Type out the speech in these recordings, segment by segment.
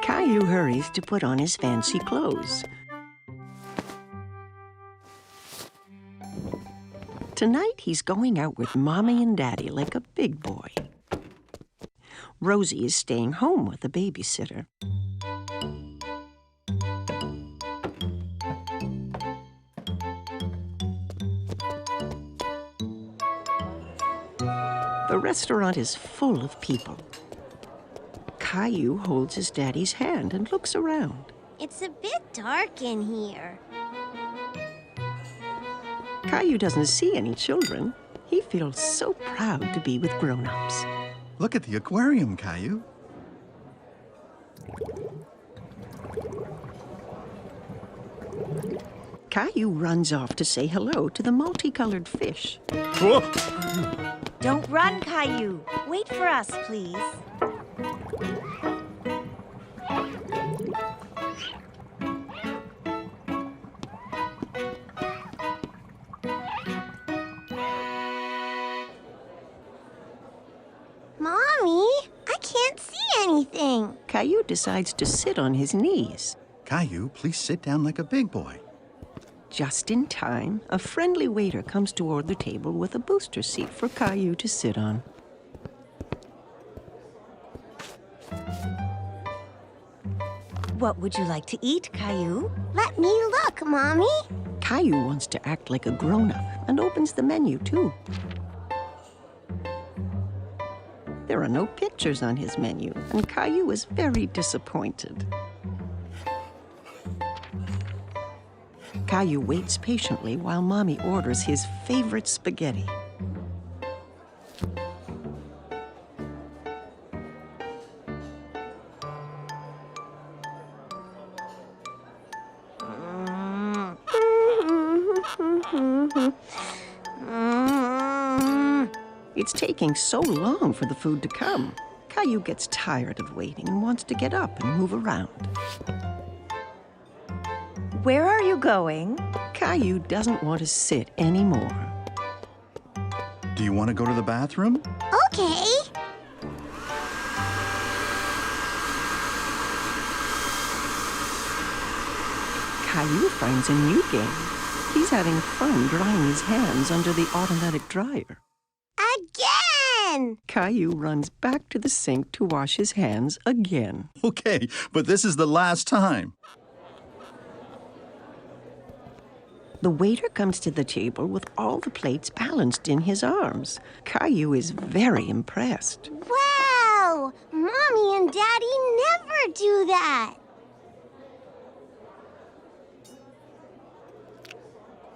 Caillou hurries to put on his fancy clothes. Tonight, he's going out with Mommy and Daddy like a big boy. Rosie is staying home with a babysitter. The restaurant is full of people. Caillou holds his daddy's hand and looks around. It's a bit dark in here. Caillou doesn't see any children. He feels so proud to be with grown-ups. Look at the aquarium, Caillou. Caillou runs off to say hello to the multicolored fish. Whoa! Don't run, Caillou. Wait for us, please. Mommy, I can't see anything. Caillou decides to sit on his knees. Caillou, please sit down like a big boy. Just in time, a friendly waiter comes toward the table with a booster seat for Caillou to sit on. What would you like to eat, Caillou? Let me look, Mommy. Caillou wants to act like a grown-up and opens the menu, too. There are no pictures on his menu, and Caillou is very disappointed. Caillou waits patiently while Mommy orders his favorite spaghetti. It's taking so long for the food to come. Caillou gets tired of waiting and wants to get up and move around. Where are you going? Caillou doesn't want to sit anymore. Do you want to go to the bathroom? Okay. Caillou finds a new game. He's having fun drying his hands under the automatic dryer. Again! Caillou runs back to the sink to wash his hands again. Okay, but this is the last time. The waiter comes to the table with all the plates balanced in his arms. Caillou is very impressed. Wow! Mommy and Daddy never do that.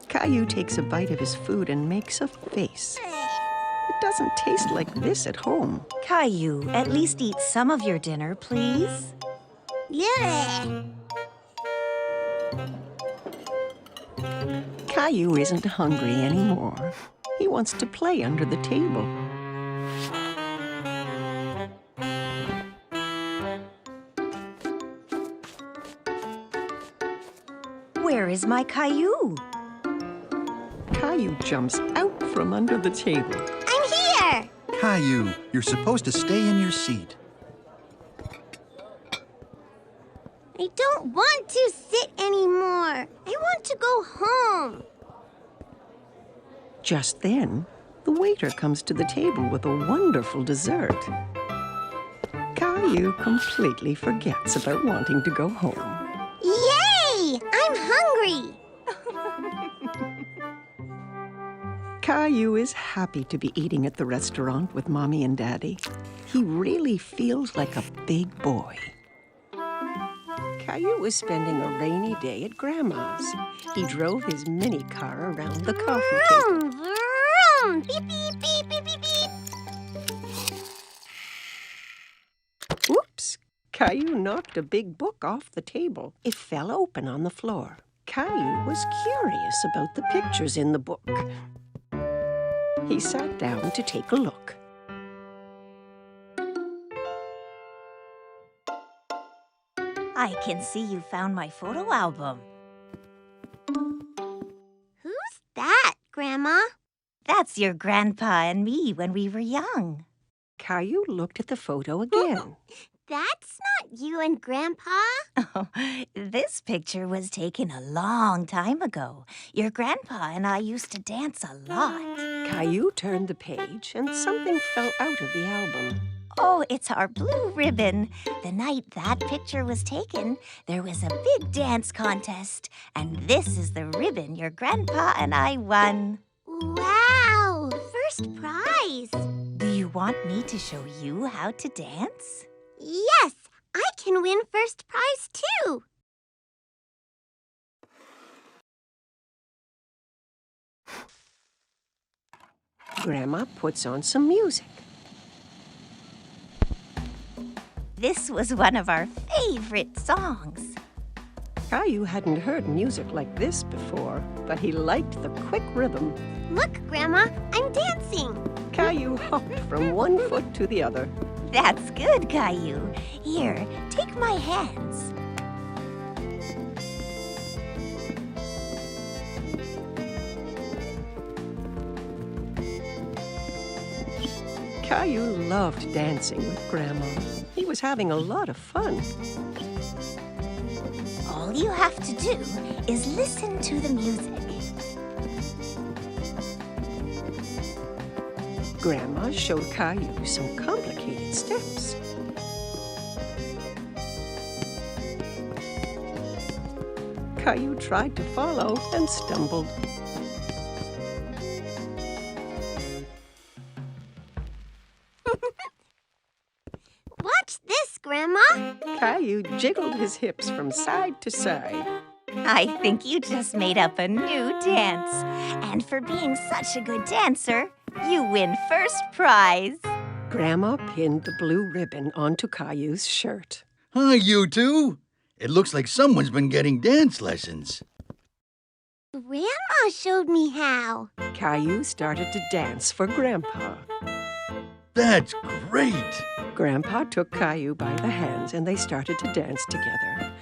Caillou takes a bite of his food and makes a face. It doesn't taste like this at home. Caillou, at least eat some of your dinner, please. Yeah. Caillou isn't hungry anymore. He wants to play under the table. Where is my Caillou? Caillou jumps out from under the table. I'm here! Caillou, you're supposed to stay in your seat. I don't want to sit anymore. I want to go home. Just then, the waiter comes to the table with a wonderful dessert. Caillou completely forgets about wanting to go home. Yay! I'm hungry. Caillou is happy to be eating at the restaurant with Mommy and Daddy. He really feels like a big boy. Caillou is spending a rainy day at Grandma's. He drove his mini car around the coffee table. Vroom, vroom. Beep, beep, beep, beep, beep, beep. Whoops! Caillou knocked a big book off the table. It fell open on the floor. Caillou was curious about the pictures in the book. He sat down to take a look. I can see you found my photo album. Who's that, Grandma? That's your grandpa and me when we were young. Caillou looked at the photo again. That's not you and Grandpa. Oh, this picture was taken a long time ago. Your grandpa and I used to dance a lot. Caillou turned the page and something fell out of the album. Oh, it's our blue ribbon. The night that picture was taken, there was a big dance contest. And this is the ribbon your grandpa and I won. Wow! First prize. Do you want me to show you how to dance? Yes, I can win first prize too. Grandma puts on some music. This was one of our favorite songs. Caillou hadn't heard music like this before, but he liked the quick rhythm. Look, Grandma, I'm dancing. Caillou hopped from one foot to the other. That's good, Caillou. Here, take my hands. Caillou loved dancing with Grandma. He was having a lot of fun. All you have to do is listen to the music. Grandma showed Caillou some complicated steps. Caillou tried to follow and stumbled. Watch this, Grandma. Caillou jiggled his hips from side to side. I think you just made up a new dance. And for being such a good dancer, you win first prize. Grandma pinned the blue ribbon onto Caillou's shirt. Hi, you two. It looks like someone's been getting dance lessons. Grandma showed me how. Caillou started to dance for Grandpa. That's great. Grandpa took Caillou by the hands and they started to dance together.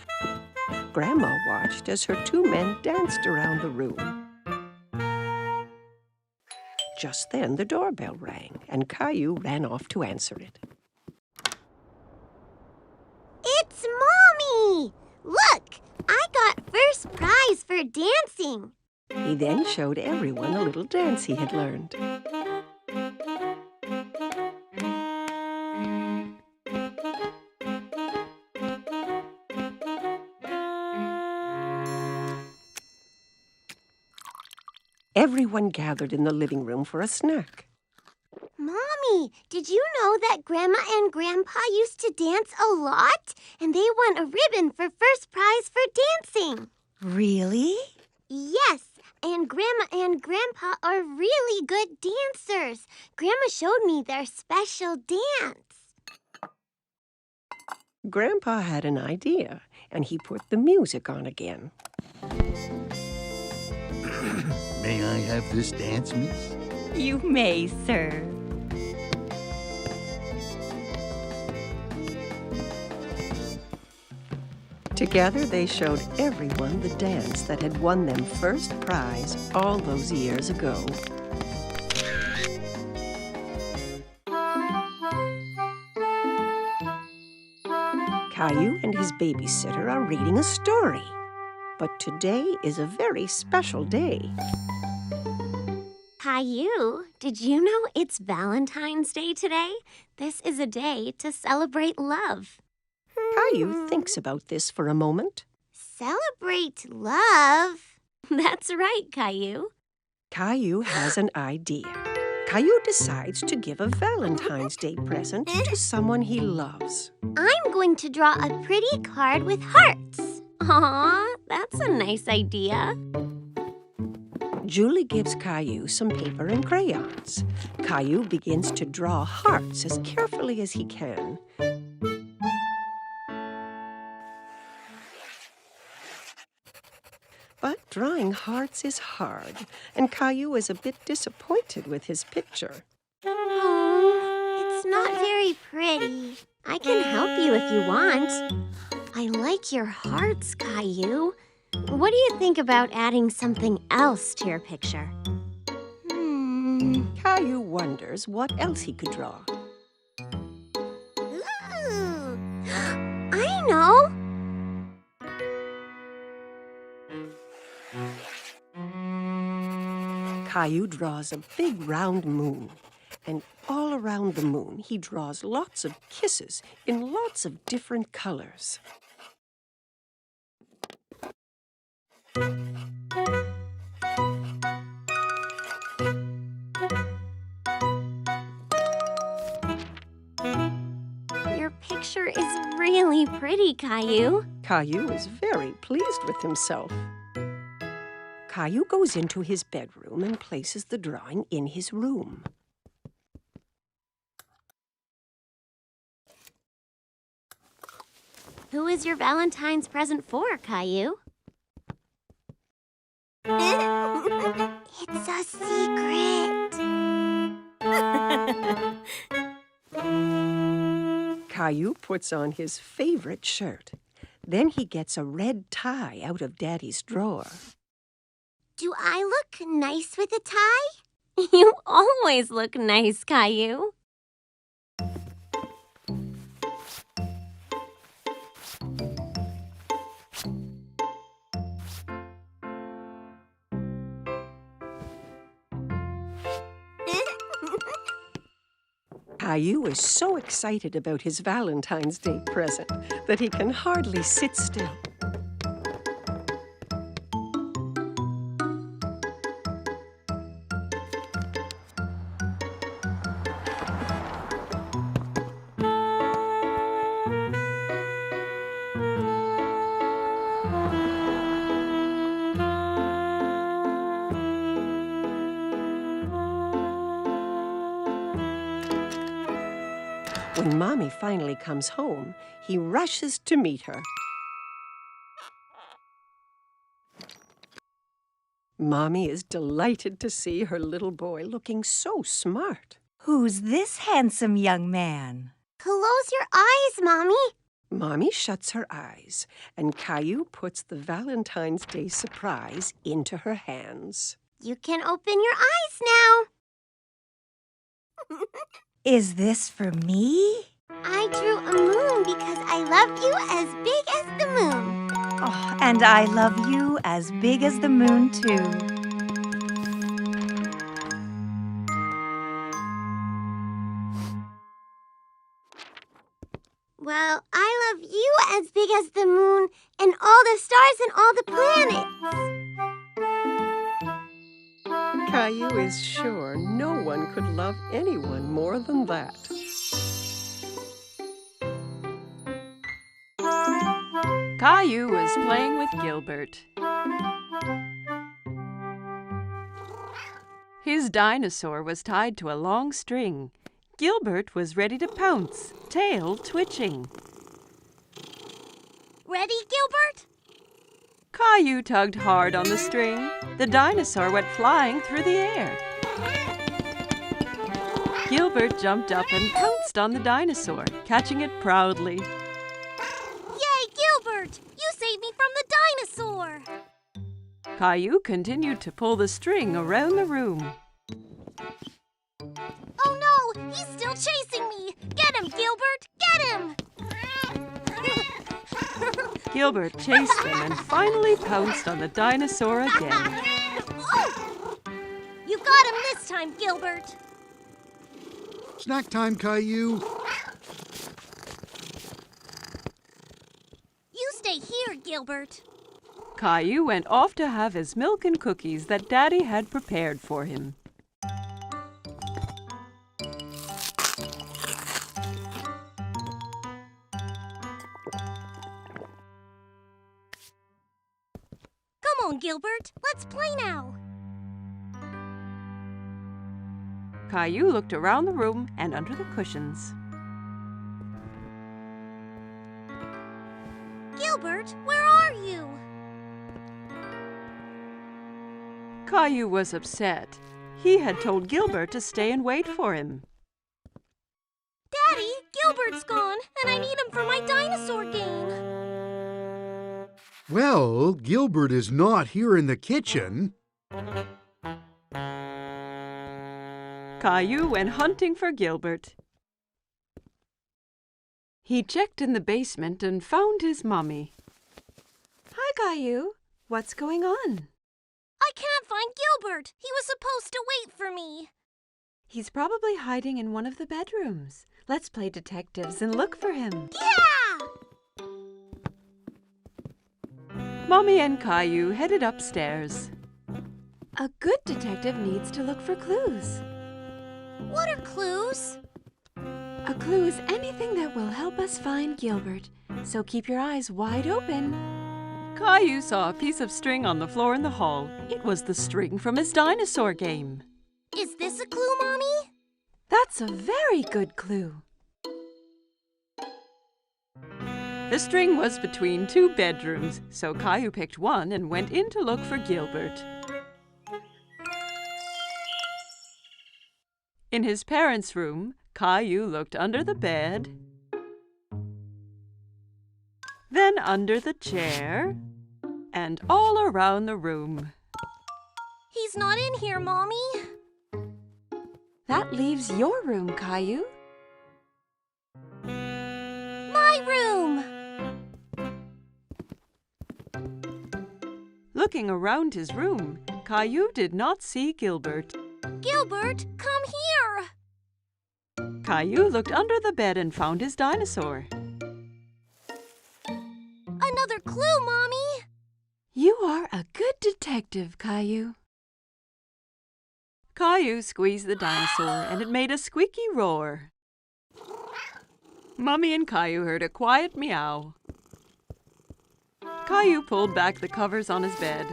Grandma watched as her two men danced around the room. Just then the doorbell rang and Caillou ran off to answer it. It's Mommy! Look, I got first prize for dancing. He then showed everyone a little dance he had learned. Everyone gathered in the living room for a snack. Mommy, did you know that Grandma and Grandpa used to dance a lot? And they won a ribbon for first prize for dancing. Really? Yes, and Grandma and Grandpa are really good dancers. Grandma showed me their special dance. Grandpa had an idea, and he put the music on again. May I have this dance, miss? You may, sir. Together, they showed everyone the dance that had won them first prize all those years ago. Caillou and his babysitter are reading a story. But today is a very special day. Caillou, did you know it's Valentine's Day today? This is a day to celebrate love. Caillou thinks about this for a moment. Celebrate love? That's right, Caillou. Caillou has an idea. Caillou decides to give a Valentine's Day present to someone he loves. I'm going to draw a pretty card with hearts. Aw, that's a nice idea. Julie gives Caillou some paper and crayons. Caillou begins to draw hearts as carefully as he can. But drawing hearts is hard, and Caillou is a bit disappointed with his picture. Oh, it's not very pretty. I can help you if you want. I like your hearts, Caillou. What do you think about adding something else to your picture? Caillou wonders what else he could draw. Ooh, I know. Caillou draws a big round moon, and all around the moon he draws lots of kisses in lots of different colors. Your picture is really pretty, Caillou. Caillou is very pleased with himself. Caillou goes into his bedroom and places the drawing in his room. Who is your Valentine's present for, Caillou? It's a secret. Caillou puts on his favorite shirt. Then he gets a red tie out of Daddy's drawer. Do I look nice with a tie? You always look nice, Caillou. Caillou is so excited about his Valentine's Day present that he can hardly sit still. When Mommy finally comes home, he rushes to meet her. Mommy is delighted to see her little boy looking so smart. Who's this handsome young man? Close your eyes, Mommy. Mommy shuts her eyes, and Caillou puts the Valentine's Day surprise into her hands. You can open your eyes now. Is this for me? I drew a moon because I love you as big as the moon. Oh, and I love you as big as the moon, too. Well, I love you as big as the moon and all the stars and all the planets. Caillou is sure no one could love anyone more than that. Caillou was playing with Gilbert. His dinosaur was tied to a long string. Gilbert was ready to pounce, tail twitching. Ready, Gilbert? Caillou tugged hard on the string. The dinosaur went flying through the air. Gilbert jumped up and pounced on the dinosaur, catching it proudly. Yay, Gilbert! You saved me from the dinosaur! Caillou continued to pull the string around the room. Oh no! He's still chasing me! Get him, Gilbert! Get him! Gilbert chased him and finally pounced on the dinosaur again. You got him this time, Gilbert! Snack time, Caillou. You stay here, Gilbert. Caillou went off to have his milk and cookies that Daddy had prepared for him. Come on, Gilbert. Let's play now. Caillou looked around the room and under the cushions. Gilbert, where are you? Caillou was upset. He had told Gilbert to stay and wait for him. Daddy, Gilbert's gone, and I need him for my dinosaur game. Well, Gilbert is not here in the kitchen. Caillou went hunting for Gilbert. He checked in the basement and found his mommy. Hi, Caillou. What's going on? I can't find Gilbert. He was supposed to wait for me. He's probably hiding in one of the bedrooms. Let's play detectives and look for him. Yeah! Mommy and Caillou headed upstairs. A good detective needs to look for clues. What are clues? A clue is anything that will help us find Gilbert, so keep your eyes wide open. Caillou saw a piece of string on the floor in the hall. It was the string from his dinosaur game. Is this a clue, Mommy? That's a very good clue. The string was between two bedrooms, so Caillou picked one and went in to look for Gilbert. In his parents' room, Caillou looked under the bed, then under the chair, and all around the room. He's not in here, Mommy. That leaves your room, Caillou. My room! Looking around his room, Caillou did not see Gilbert. Gilbert, come here! Caillou looked under the bed and found his dinosaur. Another clue, Mommy! You are a good detective, Caillou. Caillou squeezed the dinosaur and it made a squeaky roar. Mommy and Caillou heard a quiet meow. Caillou pulled back the covers on his bed.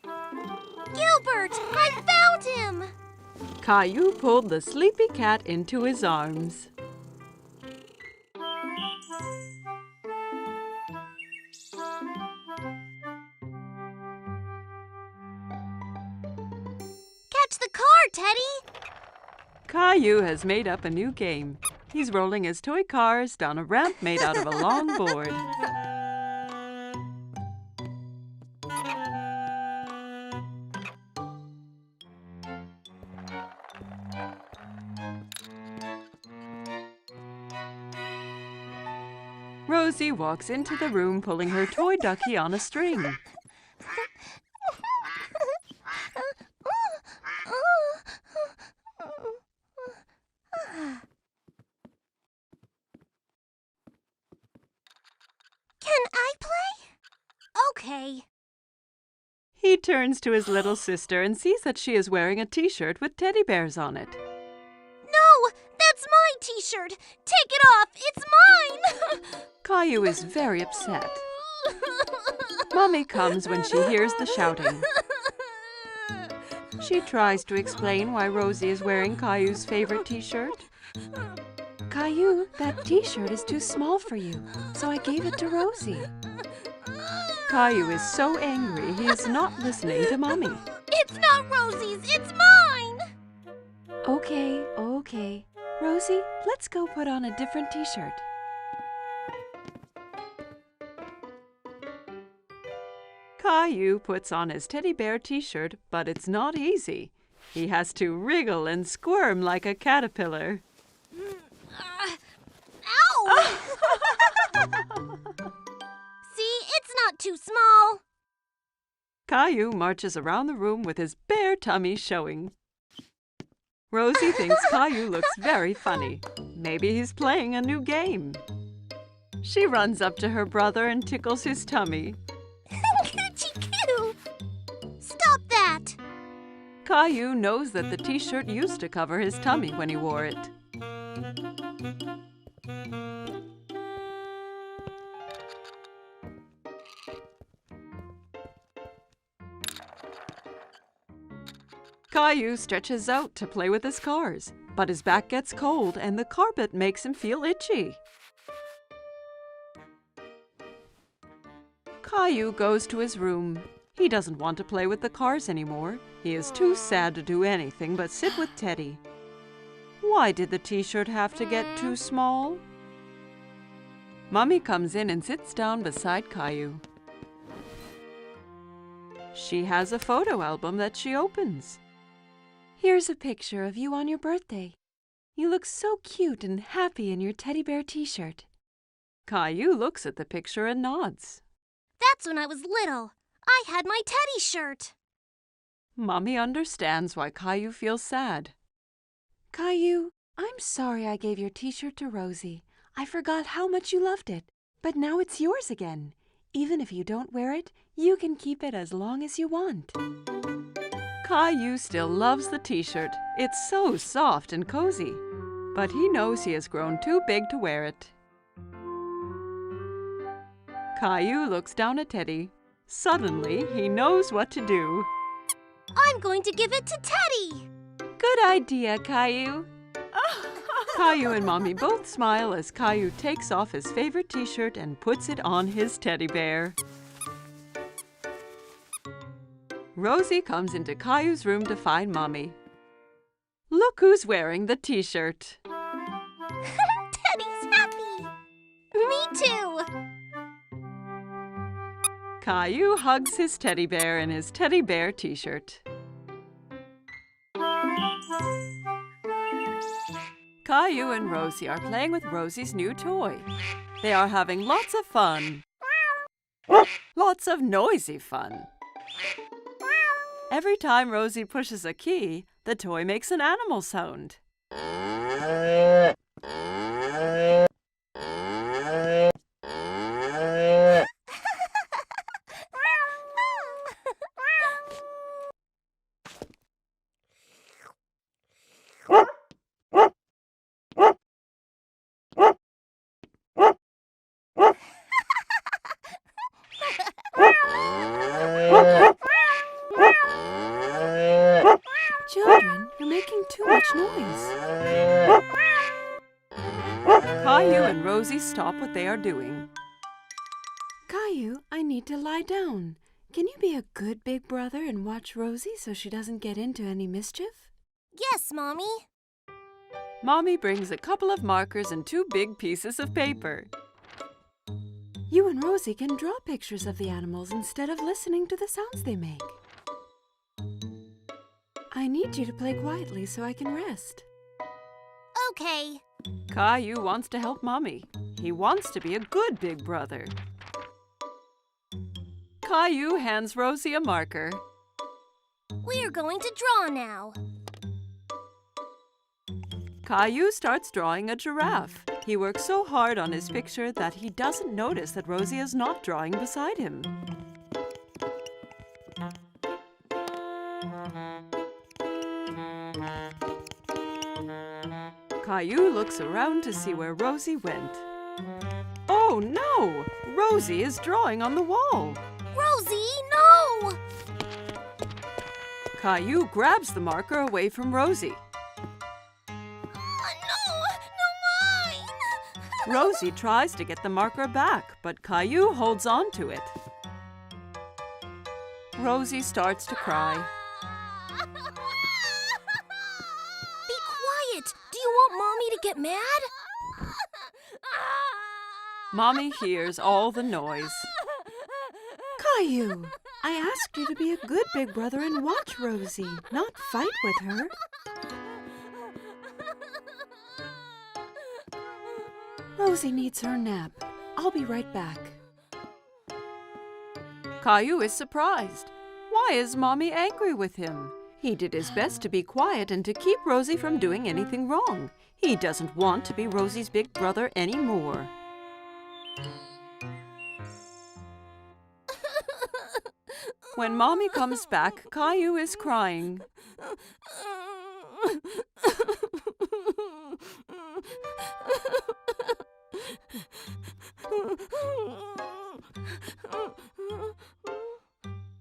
Gilbert, I found him! Caillou pulled the sleepy cat into his arms. Catch the car, Teddy! Caillou has made up a new game. He's rolling his toy cars down a ramp made out of a long board. Rosie walks into the room pulling her toy ducky on a string. Can I play? Okay. He turns to his little sister and sees that she is wearing a t-shirt with teddy bears on it. No, that's my t-shirt. Take it off. It's mine. Caillou is very upset. Mommy comes when she hears the shouting. She tries to explain why Rosie is wearing Caillou's favorite t-shirt. Caillou, that t-shirt is too small for you, so I gave it to Rosie. Caillou is so angry he is not listening to Mommy. It's not Rosie's, it's mine! Okay. Rosie, let's go put on a different t-shirt. Caillou puts on his teddy bear t-shirt, but it's not easy. He has to wriggle and squirm like a caterpillar. Ow! See, it's not too small. Caillou marches around the room with his bare tummy showing. Rosie thinks Caillou looks very funny. Maybe he's playing a new game. She runs up to her brother and tickles his tummy. Coochie-coo! Stop that! Caillou knows that the t-shirt used to cover his tummy when he wore it. Caillou stretches out to play with his cars, but his back gets cold and the carpet makes him feel itchy. Caillou goes to his room. He doesn't want to play with the cars anymore. He is too sad to do anything but sit with Teddy. Why did the t-shirt have to get too small? Mommy comes in and sits down beside Caillou. She has a photo album that she opens. Here's a picture of you on your birthday. You look so cute and happy in your teddy bear t-shirt. Caillou looks at the picture and nods. That's when I was little. I had my teddy shirt. Mommy understands why Caillou feels sad. Caillou, I'm sorry I gave your t-shirt to Rosie. I forgot how much you loved it, but now it's yours again. Even if you don't wear it, you can keep it as long as you want. Caillou still loves the t-shirt. It's so soft and cozy. But he knows he has grown too big to wear it. Caillou looks down at Teddy. Suddenly, he knows what to do. I'm going to give it to Teddy. Good idea, Caillou. Caillou and Mommy both smile as Caillou takes off his favorite t-shirt and puts it on his teddy bear. Rosie comes into Caillou's room to find Mommy. Look who's wearing the t-shirt. Teddy's happy. Me too. Caillou hugs his teddy bear in his teddy bear t-shirt. Caillou and Rosie are playing with Rosie's new toy. They are having lots of fun. Lots of noisy fun. Every time Rosie pushes a key, the toy makes an animal sound. Children, you're making too much noise. Caillou and Rosie stop what they are doing. Caillou, I need to lie down. Can you be a good big brother and watch Rosie so she doesn't get into any mischief? Yes, Mommy. Mommy brings a couple of markers and 2 big pieces of paper. You and Rosie can draw pictures of the animals instead of listening to the sounds they make. I need you to play quietly so I can rest. Okay. Caillou wants to help Mommy. He wants to be a good big brother. Caillou hands Rosie a marker. We're going to draw now. Caillou starts drawing a giraffe. He works so hard on his picture that he doesn't notice that Rosie is not drawing beside him. Caillou looks around to see where Rosie went. Oh no! Rosie is drawing on the wall. Rosie, no! Caillou grabs the marker away from Rosie. No mine! Rosie tries to get the marker back, but Caillou holds on to it. Rosie starts to cry. Be quiet! Do you want Mommy to get mad? Mommy hears all the noise. Caillou, I asked you to be a good big brother and watch Rosie, not fight with her. Rosie needs her nap. I'll be right back. Caillou is surprised. Why is Mommy angry with him? He did his best to be quiet and to keep Rosie from doing anything wrong. He doesn't want to be Rosie's big brother anymore. When Mommy comes back, Caillou is crying.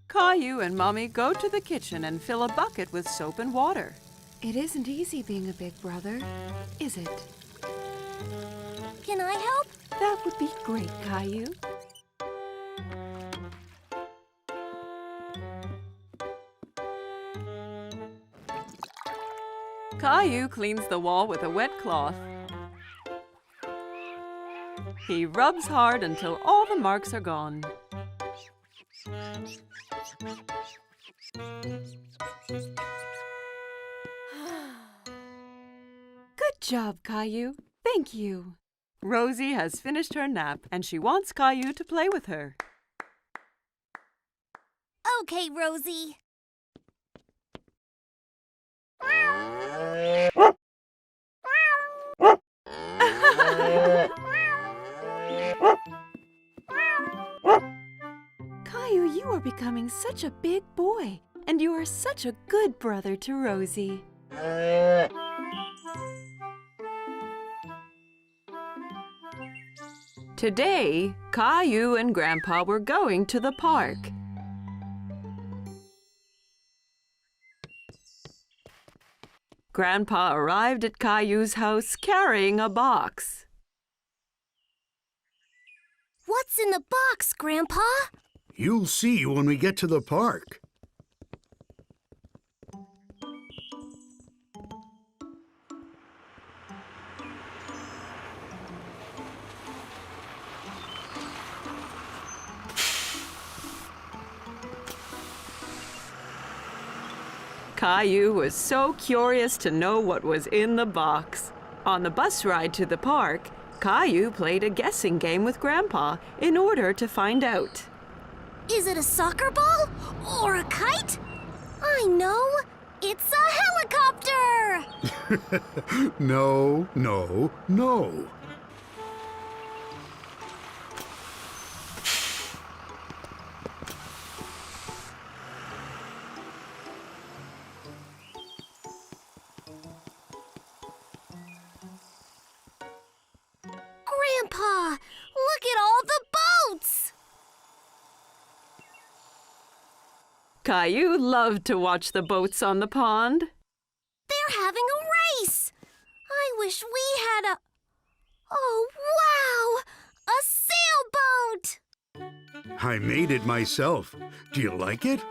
Caillou and Mommy go to the kitchen and fill a bucket with soap and water. It isn't easy being a big brother, is it? Can I help? That would be great, Caillou. Caillou cleans the wall with a wet cloth. He rubs hard until all the marks are gone. Good job, Caillou. Thank you. Rosie has finished her nap and she wants Caillou to play with her. Okay, Rosie. Caillou, you are becoming such a big boy, and you are such a good brother to Rosie. Today, Caillou and Grandpa were going to the park. Grandpa arrived at Caillou's house carrying a box. What's in the box, Grandpa? You'll see when we get to the park. Caillou was so curious to know what was in the box. On the bus ride to the park, Caillou played a guessing game with Grandpa in order to find out. Is it a soccer ball or a kite? I know. It's a helicopter! No, no, no. Grandpa, look at all the boats! Caillou loved to watch the boats on the pond. They're having a race! I wish we had a... Oh, wow! A sailboat! I made it myself. Do you like it?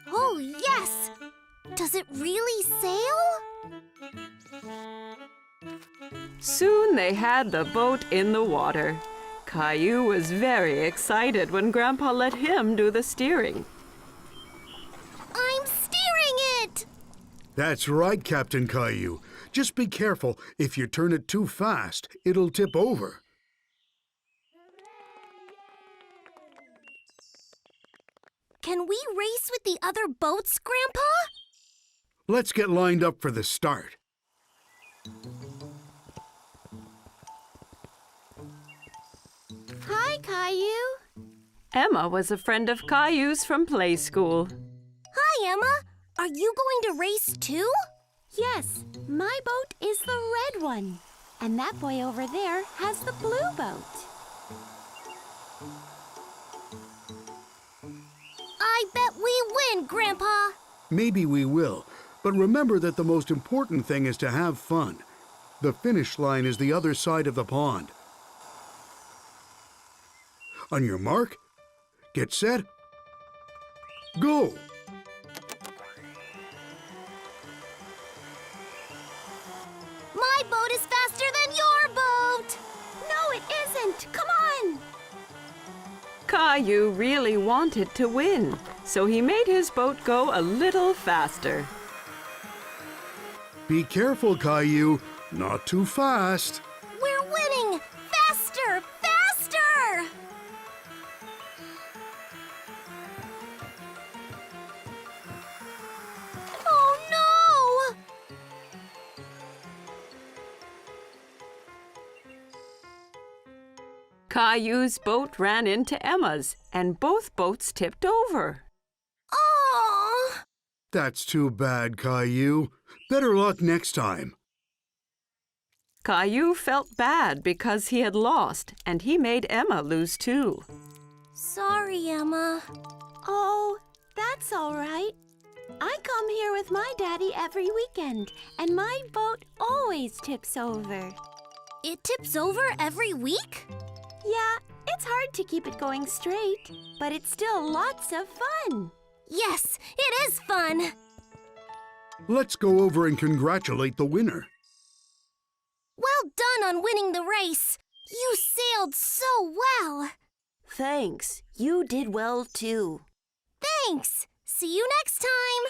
Oh, yes! Does it really sail? Soon they had the boat in the water. Caillou was very excited when Grandpa let him do the steering. I'm steering it! That's right, Captain Caillou. Just be careful. If you turn it too fast, it'll tip over. Can we race with the other boats, Grandpa? Let's get lined up for the start. Hi, Caillou. Emma was a friend of Caillou's from play school. Hi, Emma. Are you going to race too? Yes, my boat is the red one. And that boy over there has the blue boat. I bet we win, Grandpa. Maybe we will, but remember that the most important thing is to have fun. The finish line is the other side of the pond. On your mark, get set, go! My boat is faster than your boat! No, it isn't! Come on! Caillou really wanted to win, so he made his boat go a little faster. Be careful, Caillou. Not too fast. We're winning! Faster! Faster! Oh, no! Caillou's boat ran into Emma's, and both boats tipped over. Oh! That's too bad, Caillou. Better luck next time. Caillou felt bad because he had lost, and he made Emma lose too. Sorry, Emma. Oh, that's all right. I come here with my daddy every weekend, and my boat always tips over. It tips over every week? Yeah, it's hard to keep it going straight, but it's still lots of fun. Yes, it is fun. Let's go over and congratulate the winner. Well done on winning the race. You sailed so well. Thanks. You did well, too. Thanks. See you next time.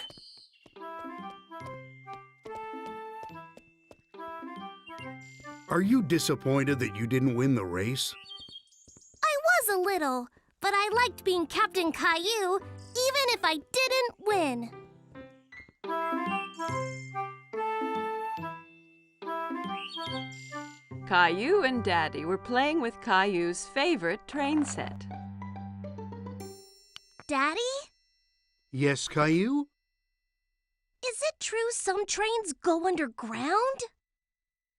Are you disappointed that you didn't win the race? I was a little, but I liked being Captain Caillou, even if I didn't win. Caillou and Daddy were playing with Caillou's favorite train set. Daddy, Yes, Caillou? is it true some trains go underground?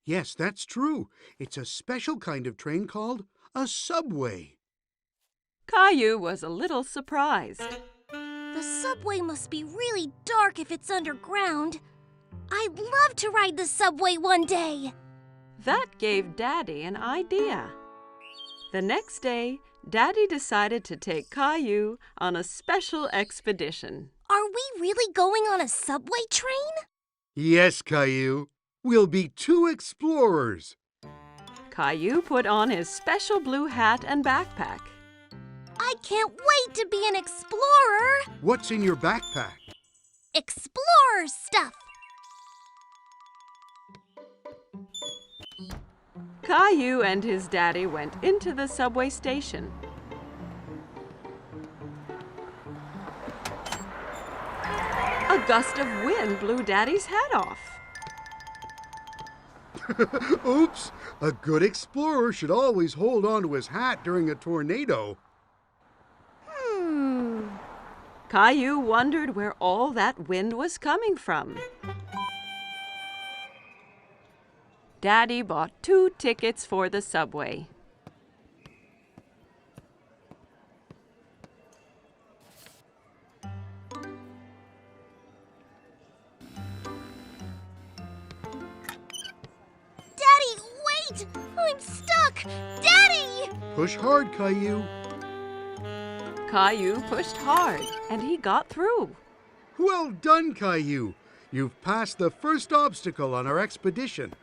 Yes, that's true. It's a special kind of train called a subway. Caillou was a little surprised. The subway must be really dark if it's underground. I'd love to ride the subway one day. That gave Daddy an idea. The next day, Daddy decided to take Caillou on a special expedition. Are we really going on a subway train? Yes, Caillou. We'll be 2 explorers. Caillou put on his special blue hat and backpack. I can't wait to be an explorer. What's in your backpack? Explorer stuff. Caillou and his daddy went into the subway station. A gust of wind blew Daddy's hat off. Oops! A good explorer should always hold on to his hat during a tornado. Caillou wondered where all that wind was coming from. Daddy bought 2 tickets for the subway. Daddy, wait! I'm stuck! Daddy! Push hard, Caillou. Caillou pushed hard, and he got through. Well done, Caillou. You've passed the first obstacle on our expedition.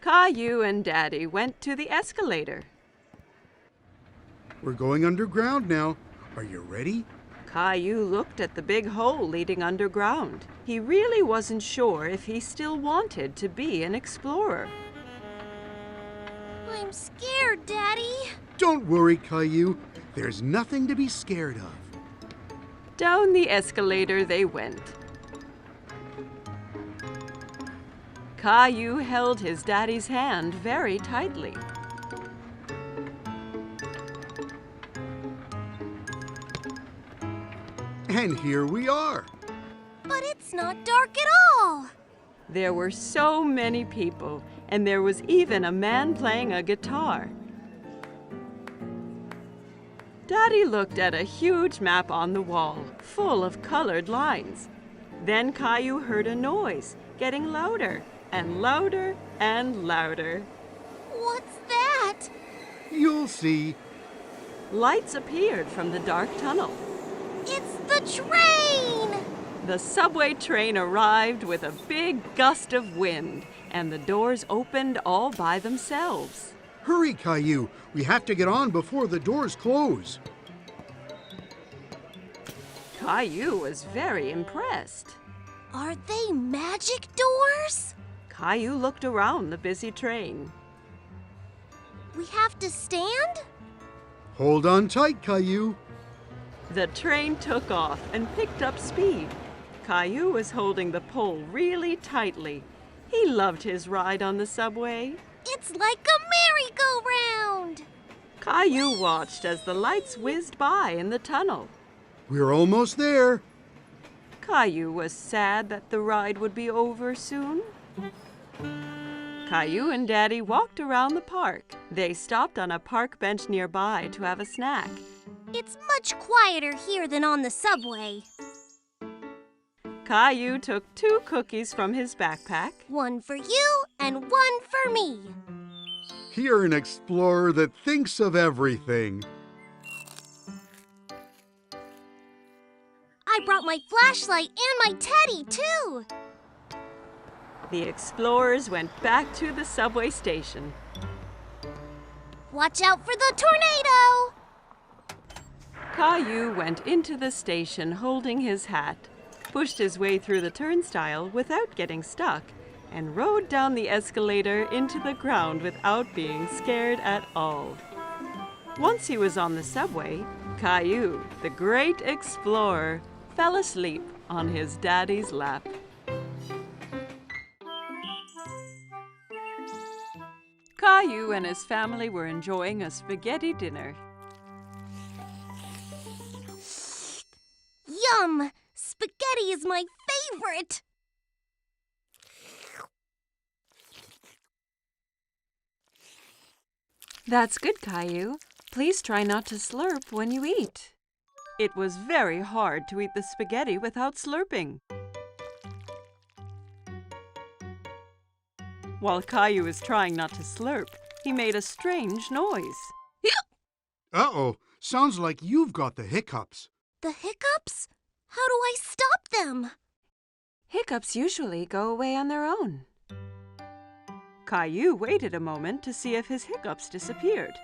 Caillou and Daddy went to the escalator. We're going underground now. Are you ready? Caillou looked at the big hole leading underground. He really wasn't sure if he still wanted to be an explorer. I'm scared, Daddy. Don't worry, Caillou. There's nothing to be scared of. Down the escalator they went. Caillou held his daddy's hand very tightly. And here we are. But it's not dark at all. There were so many people, and there was even a man playing a guitar. Daddy looked at a huge map on the wall, full of colored lines. Then Caillou heard a noise, getting louder and louder and louder. What's that? You'll see. Lights appeared from the dark tunnel. It's the train! The subway train arrived with a big gust of wind, and the doors opened all by themselves. Hurry, Caillou. We have to get on before the doors close. Caillou was very impressed. Are they magic doors? Caillou looked around the busy train. We have to stand? Hold on tight, Caillou. The train took off and picked up speed. Caillou was holding the pole really tightly. He loved his ride on the subway. It's like a merry-go-round! Caillou watched as the lights whizzed by in the tunnel. We're almost there. Caillou was sad that the ride would be over soon. Caillou and Daddy walked around the park. They stopped on a park bench nearby to have a snack. It's much quieter here than on the subway. Caillou took 2 cookies from his backpack. One for you and one for me. You're an explorer that thinks of everything. I brought my flashlight and my teddy, too. The explorers went back to the subway station. Watch out for the tornado! Caillou went into the station holding his hat, pushed his way through the turnstile without getting stuck, and rode down the escalator into the ground without being scared at all. Once he was on the subway, Caillou, the great explorer, fell asleep on his daddy's lap. Caillou and his family were enjoying a spaghetti dinner. Yum! Spaghetti is my favorite! That's good, Caillou. Please try not to slurp when you eat. It was very hard to eat the spaghetti without slurping. While Caillou was trying not to slurp, he made a strange noise. Uh-oh, sounds like you've got the hiccups. The hiccups? How do I stop them? Hiccups usually go away on their own. Caillou waited a moment to see if his hiccups disappeared.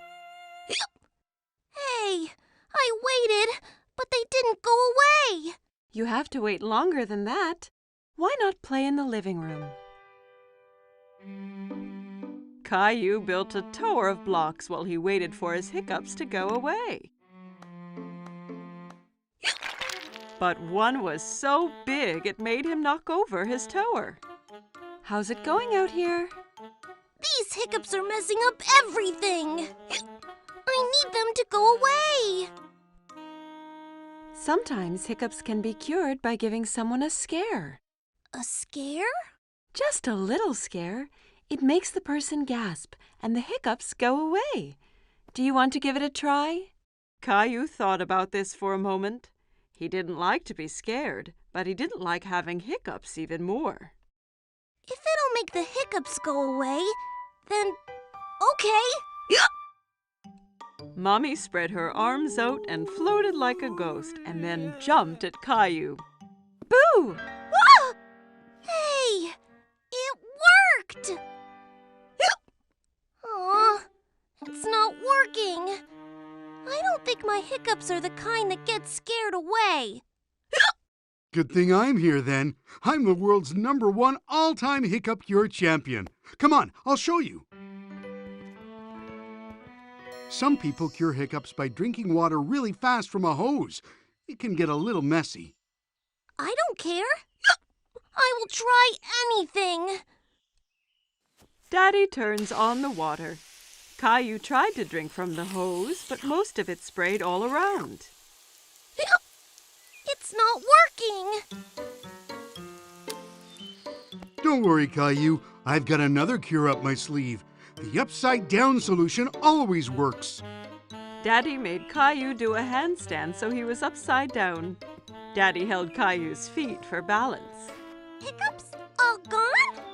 Hey, I waited, but they didn't go away. You have to wait longer than that. Why not play in the living room? Caillou built a tower of blocks while he waited for his hiccups to go away. But one was so big it made him knock over his tower. How's it going out here? These hiccups are messing up everything. I need them to go away. Sometimes hiccups can be cured by giving someone a scare. A scare? Just a little scare. It makes the person gasp and the hiccups go away. Do you want to give it a try? Caillou thought about this for a moment. He didn't like to be scared, but he didn't like having hiccups even more. If it'll make the hiccups go away, then okay. Mommy spread her arms out and floated like a ghost and then jumped at Caillou. Boo! Ah! Hey, it worked! Aw, it's not working. I don't think my hiccups are the kind that get scared away. Good thing I'm here then. I'm the world's #1 all-time hiccup cure champion. Come on, I'll show you. Some people cure hiccups by drinking water really fast from a hose. It can get a little messy. I don't care. I will try anything. Daddy turns on the water. Caillou tried to drink from the hose, but most of it sprayed all around. It's not working. Don't worry, Caillou. I've got another cure up my sleeve. The upside-down solution always works. Daddy made Caillou do a handstand so he was upside down. Daddy held Caillou's feet for balance. Hiccups all gone?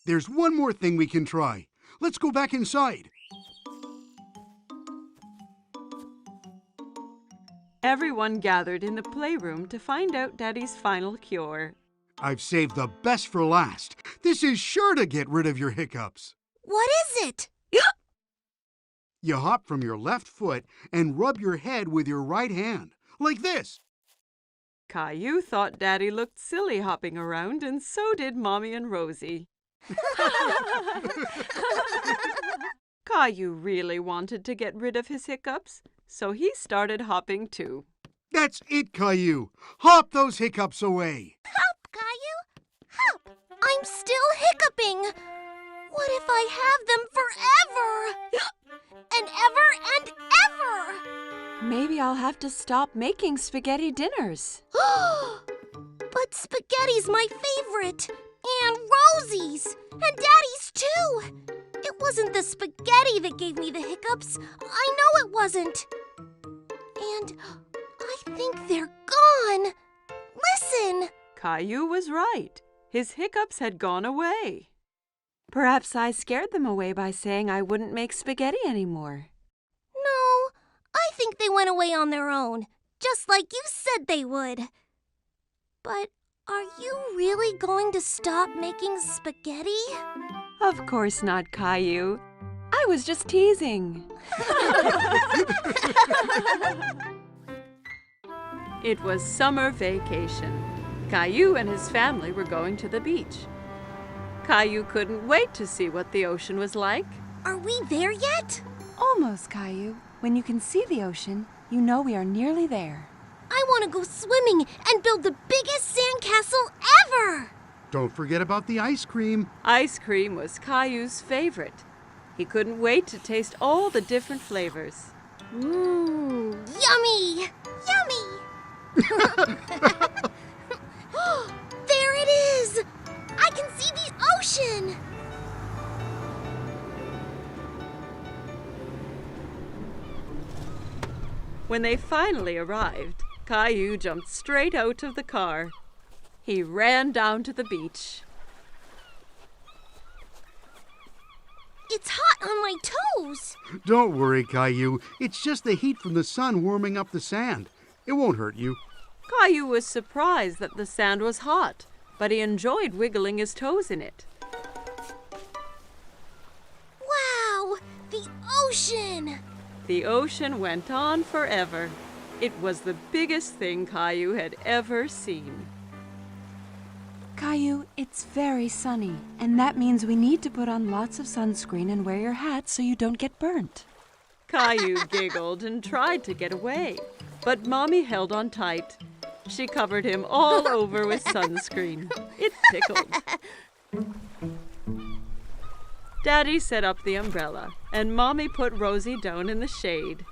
There's one more thing we can try. Let's go back inside. Everyone gathered in the playroom to find out Daddy's final cure. I've saved the best for last. This is sure to get rid of your hiccups. What is it? You hop from your left foot and rub your head with your right hand, like this. Caillou thought Daddy looked silly hopping around, and so did Mommy and Rosie. Caillou really wanted to get rid of his hiccups, so he started hopping too. That's it, Caillou. Hop those hiccups away. Hop, Caillou, hop. I'm still hiccuping. What if I have them forever? And ever and ever? Maybe I'll have to stop making spaghetti dinners. But spaghetti's my favorite. And Rosie's. And Daddy's too. It wasn't the spaghetti that gave me the hiccups. I know it wasn't. And I think they're gone. Listen. Caillou was right. His hiccups had gone away. Perhaps I scared them away by saying I wouldn't make spaghetti anymore. No, I think they went away on their own, just like you said they would. But are you really going to stop making spaghetti? Of course not, Caillou. I was just teasing. It was summer vacation. Caillou and his family were going to the beach. Caillou couldn't wait to see what the ocean was like. Are we there yet? Almost, Caillou. When you can see the ocean, you know we are nearly there. I want to go swimming and build the biggest sandcastle ever! Don't forget about the ice cream. Ice cream was Caillou's favorite. He couldn't wait to taste all the different flavors. Mmm, yummy! Yummy! There it is! I can see the ocean! When they finally arrived, Caillou jumped straight out of the car. He ran down to the beach. It's hot on my toes! Don't worry, Caillou. It's just the heat from the sun warming up the sand. It won't hurt you. Caillou was surprised that the sand was hot, but he enjoyed wiggling his toes in it. Wow! The ocean! The ocean went on forever. It was the biggest thing Caillou had ever seen. Caillou, it's very sunny, and that means we need to put on lots of sunscreen and wear your hat so you don't get burnt. Caillou giggled and tried to get away, but Mommy held on tight. She covered him all over with sunscreen. It tickled. Daddy set up the umbrella, and Mommy put Rosie down in the shade.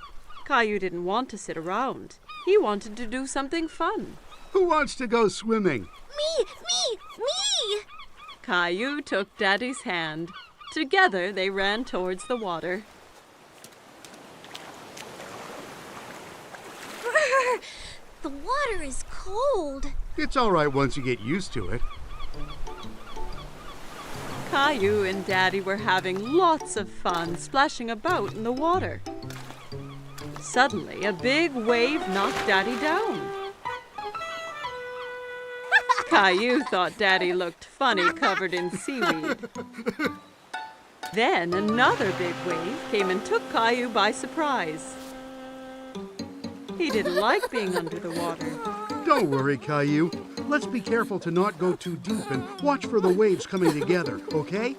Caillou didn't want to sit around. He wanted to do something fun. Who wants to go swimming? Me! Caillou took Daddy's hand. Together they ran towards the water. Brr, the water is cold. It's all right once you get used to it. Caillou and Daddy were having lots of fun splashing about in the water. Suddenly, a big wave knocked Daddy down. Caillou thought Daddy looked funny covered in seaweed. Then another big wave came and took Caillou by surprise. He didn't like being under the water. Don't worry, Caillou. Let's be careful to not go too deep and watch for the waves coming together, okay?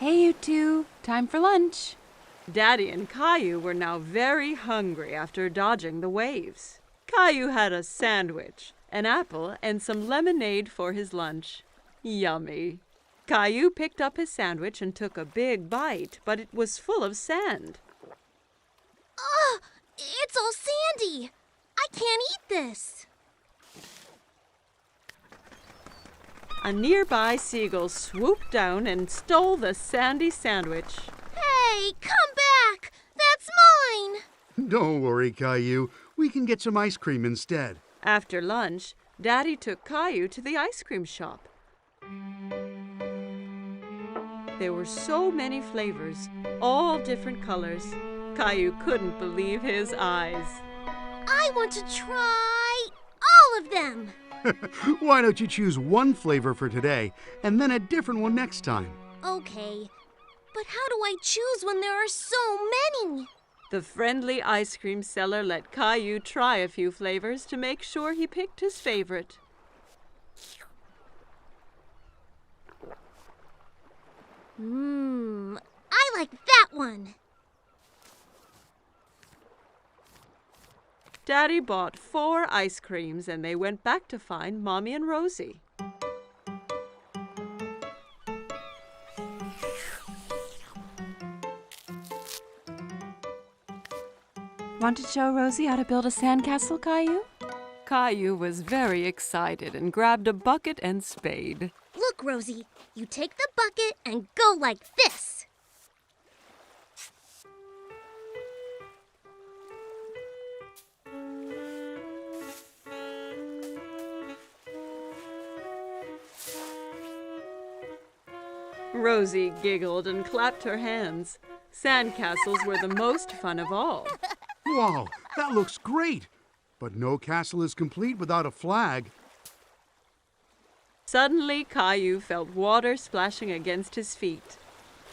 Hey, you two. Time for lunch. Daddy and Caillou were now very hungry after dodging the waves. Caillou had a sandwich, an apple, and some lemonade for his lunch. Yummy. Caillou picked up his sandwich and took a big bite, but it was full of sand. Ugh! It's all sandy! I can't eat this! A nearby seagull swooped down and stole the sandy sandwich. Hey, come back! That's mine! Don't worry, Caillou. We can get some ice cream instead. After lunch, Daddy took Caillou to the ice cream shop. There were so many flavors, all different colors. Caillou couldn't believe his eyes. I want to try all of them! Why don't you choose one flavor for today and then a different one next time? Okay, but how do I choose when there are so many? The friendly ice cream seller let Caillou try a few flavors to make sure he picked his favorite. I like that one. Daddy bought 4 ice creams and they went back to find Mommy and Rosie. Want to show Rosie how to build a sandcastle, Caillou? Caillou was very excited and grabbed a bucket and spade. Look, Rosie, you take the bucket and go like this. Rosie giggled and clapped her hands. Sandcastles were the most fun of all. Wow, that looks great! But no castle is complete without a flag. Suddenly, Caillou felt water splashing against his feet.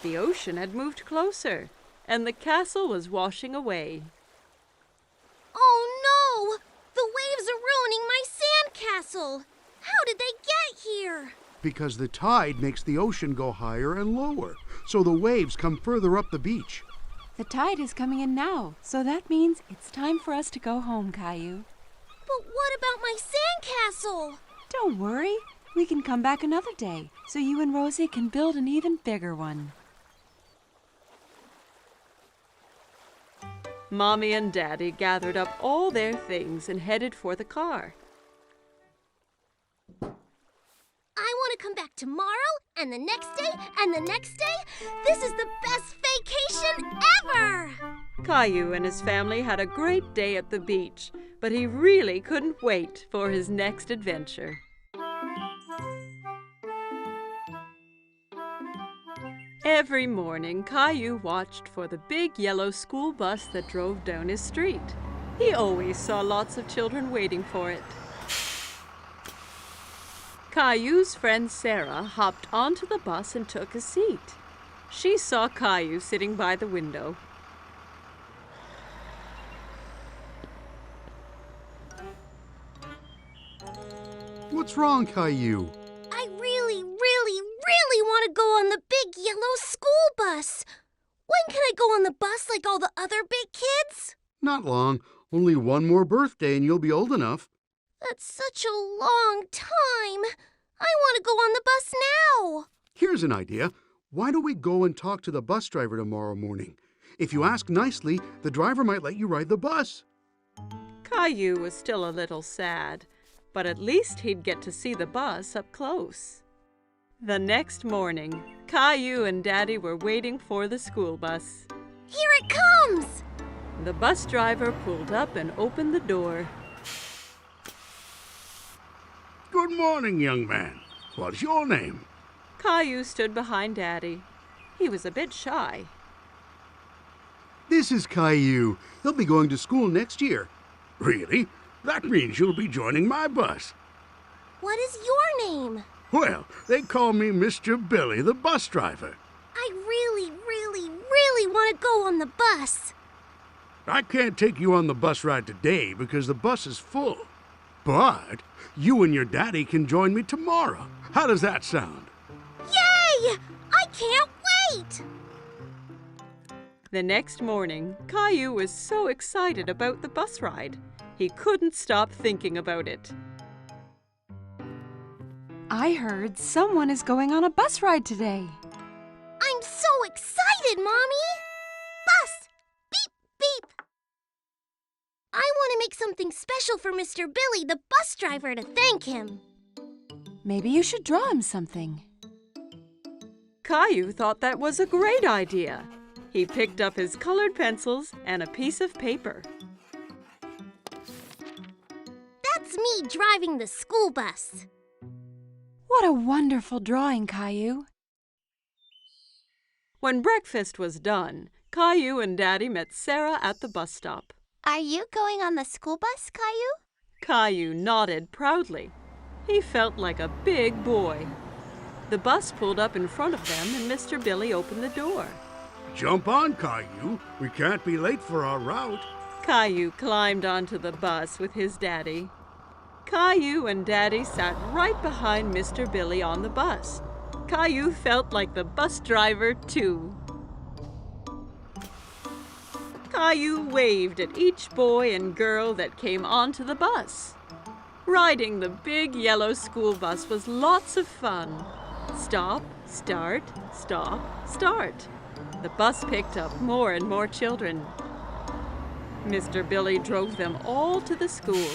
The ocean had moved closer, and the castle was washing away. Oh no! The waves are ruining my sandcastle! How did they get here? Because the tide makes the ocean go higher and lower, so the waves come further up the beach. The tide is coming in now, so that means it's time for us to go home, Caillou. But what about my sandcastle? Don't worry. We can come back another day, so you and Rosie can build an even bigger one. Mommy and Daddy gathered up all their things and headed for the car. I want to come back tomorrow, and the next day, and the next day. This is the best vacation ever! Caillou and his family had a great day at the beach, but he really couldn't wait for his next adventure. Every morning, Caillou watched for the big yellow school bus that drove down his street. He always saw lots of children waiting for it. Caillou's friend Sarah hopped onto the bus and took a seat. She saw Caillou sitting by the window. What's wrong, Caillou? I really want to go on the big yellow school bus. When can I go on the bus like all the other big kids? Not long. Only one more birthday and you'll be old enough. That's such a long time. I want to go on the bus now. Here's an idea. Why don't we go and talk to the bus driver tomorrow morning? If you ask nicely, the driver might let you ride the bus. Caillou was still a little sad, but at least he'd get to see the bus up close. The next morning, Caillou and Daddy were waiting for the school bus. Here it comes! The bus driver pulled up and opened the door. Good morning, young man. What's your name? Caillou stood behind Daddy. He was a bit shy. This is Caillou. He'll be going to school next year. Really? That means you'll be joining my bus. What is your name? Well, they call me Mr. Billy, the bus driver. I really want to go on the bus. I can't take you on the bus ride today because the bus is full. But you and your daddy can join me tomorrow. How does that sound? Yay! I can't wait! The next morning, Caillou was so excited about the bus ride. He couldn't stop thinking about it. I heard someone is going on a bus ride today. I'm so excited, Mommy! Bus! Beep, beep! I want to make something special for Mr. Billy, the bus driver, to thank him. Maybe you should draw him something. Caillou thought that was a great idea. He picked up his colored pencils and a piece of paper. That's me driving the school bus. What a wonderful drawing, Caillou. When breakfast was done, Caillou and Daddy met Sarah at the bus stop. Are you going on the school bus, Caillou? Caillou nodded proudly. He felt like a big boy. The bus pulled up in front of them and Mr. Billy opened the door. Jump on, Caillou. We can't be late for our route. Caillou climbed onto the bus with his daddy. Caillou and Daddy sat right behind Mr. Billy on the bus. Caillou felt like the bus driver, too. Caillou waved at each boy and girl that came onto the bus. Riding the big yellow school bus was lots of fun. Stop, start, stop, start. The bus picked up more and more children. Mr. Billy drove them all to the school.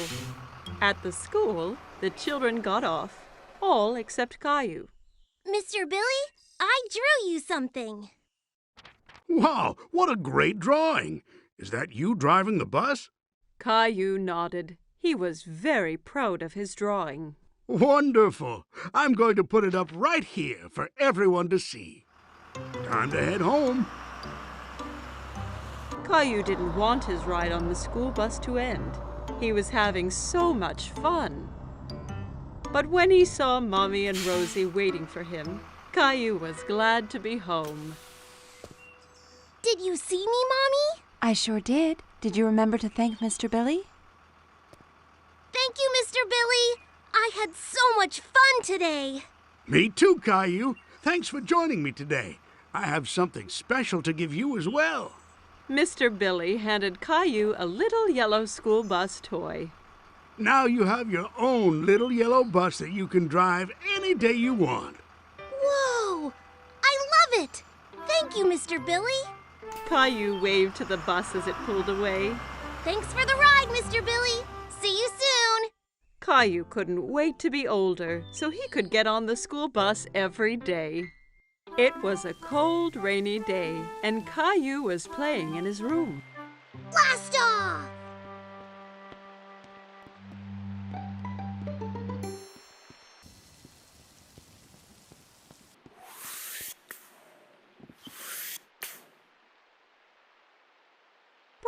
At the school, the children got off, all except Caillou. Mr. Billy, I drew you something. Wow, what a great drawing. Is that you driving the bus? Caillou nodded. He was very proud of his drawing. Wonderful. I'm going to put it up right here for everyone to see. Time to head home. Caillou didn't want his ride on the school bus to end. He was having so much fun. But when he saw Mommy and Rosie waiting for him, Caillou was glad to be home. Did you see me, Mommy? I sure did. Did you remember to thank Mr. Billy? Thank you, Mr. Billy. I had so much fun today. Me too, Caillou. Thanks for joining me today. I have something special to give you as well. Mr. Billy handed Caillou a little yellow school bus toy. Now you have your own little yellow bus that you can drive any day you want. Whoa! I love it! Thank you, Mr. Billy. Caillou waved to the bus as it pulled away. Thanks for the ride, Mr. Billy. See you soon. Caillou couldn't wait to be older so he could get on the school bus every day. It was a cold, rainy day, and Caillou was playing in his room. Blast off!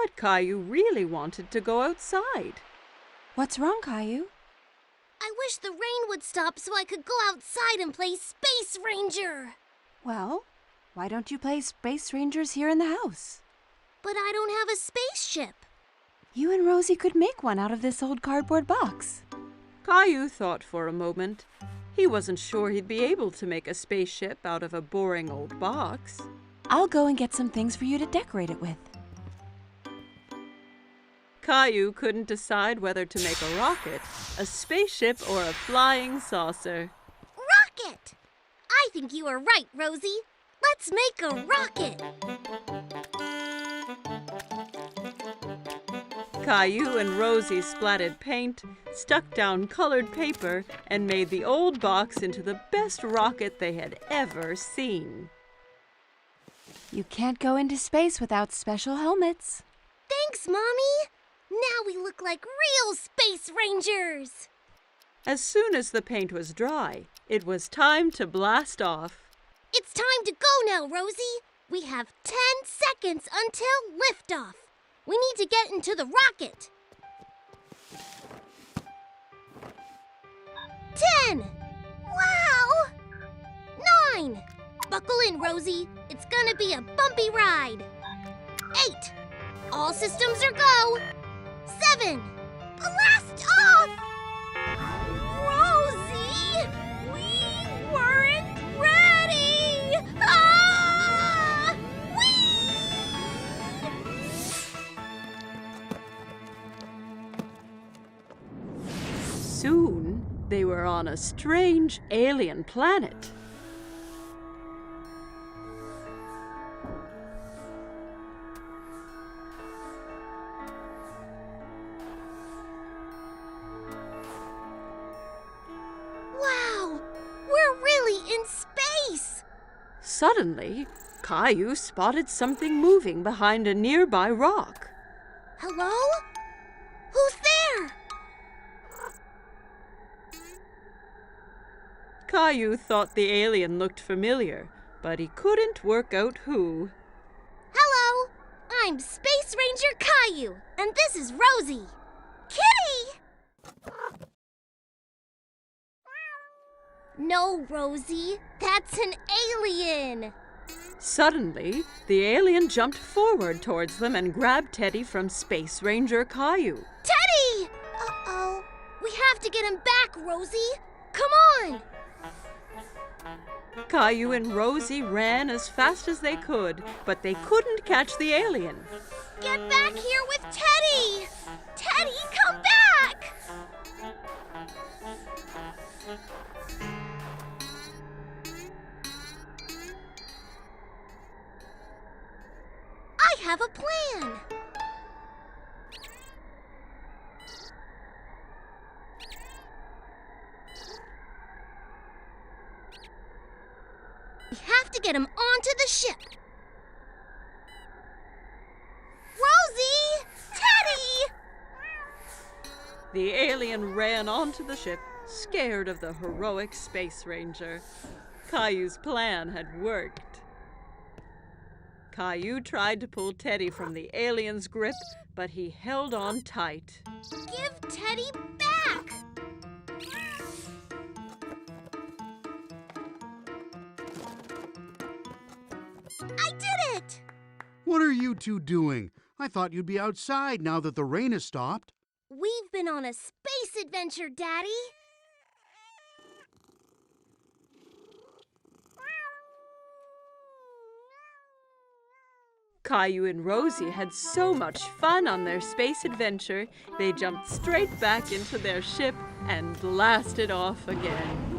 But Caillou really wanted to go outside. What's wrong, Caillou? I wish the rain would stop so I could go outside and play Space Ranger. Well, why don't you play Space Rangers here in the house? But I don't have a spaceship. You and Rosie could make one out of this old cardboard box. Caillou thought for a moment. He wasn't sure he'd be able to make a spaceship out of a boring old box. I'll go and get some things for you to decorate it with. Caillou couldn't decide whether to make a rocket, a spaceship, or a flying saucer. Rocket! I think you are right, Rosie. Let's make a rocket. Caillou and Rosie splatted paint, stuck down colored paper, and made the old box into the best rocket they had ever seen. You can't go into space without special helmets. Thanks, Mommy. Now we look like real Space Rangers. As soon as the paint was dry, it was time to blast off. It's time to go now, Rosie. We have 10 seconds until liftoff. We need to get into the rocket. 10. Wow. 9. Buckle in, Rosie. It's gonna be a bumpy ride. 8. All systems are go. 7. Blast off! Rosie! We weren't ready! Ah! Soon, they were on a strange alien planet. Wow! We're really in space! Suddenly, Caillou spotted something moving behind a nearby rock. Hello? Who's there? Caillou thought the alien looked familiar, but he couldn't work out who. Hello! I'm Space Ranger Caillou, and this is Rosie. Kitty! No, Rosie. That's an alien. Suddenly, the alien jumped forward towards them and grabbed Teddy from Space Ranger Caillou. Teddy! Uh-oh. We have to get him back, Rosie. Come on! Caillou and Rosie ran as fast as they could, but they couldn't catch the alien. Get back here with Teddy! Teddy, come back! I have a plan. We have to get him onto the ship. Rosie! Teddy! The alien ran onto the ship, scared of the heroic Space Ranger. Caillou's plan had worked. Caillou tried to pull Teddy from the alien's grip, but he held on tight. Give Teddy back! I did it! What are you two doing? I thought you'd be outside now that the rain has stopped. We've been on a space adventure, Daddy. Caillou and Rosie had so much fun on their space adventure, they jumped straight back into their ship and blasted off again.